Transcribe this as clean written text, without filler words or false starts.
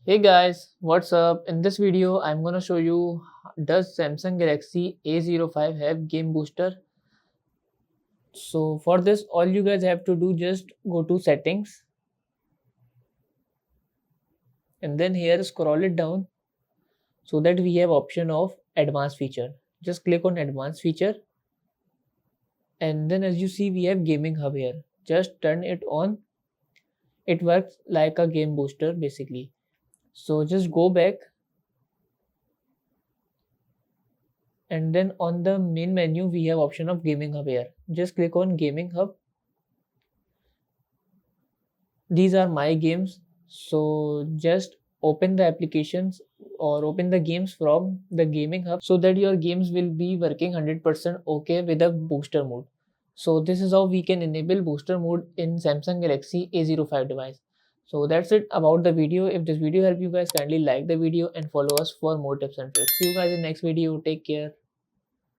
Hey guys, what's up? In this video, I'm gonna show you, does Samsung Galaxy A05 have game booster? So for this, all you guys have to do, just go to settings and then here scroll it down so that we have option of advanced feature. Just click on advanced feature and then as you see we have gaming hub here. Just turn it on. It works like a game booster basically. So just go back and then on the main menu we have option of gaming hub here. Just click on gaming hub. These are my games, so just open the applications or open the games from the gaming hub so that your games will be working 100% okay with a booster mode. So this is how we can enable booster mode in Samsung Galaxy A05 device. So that's it about the video. If this video helped you guys, kindly like the video and follow us for more tips and tricks. See you guys in next video. Take care.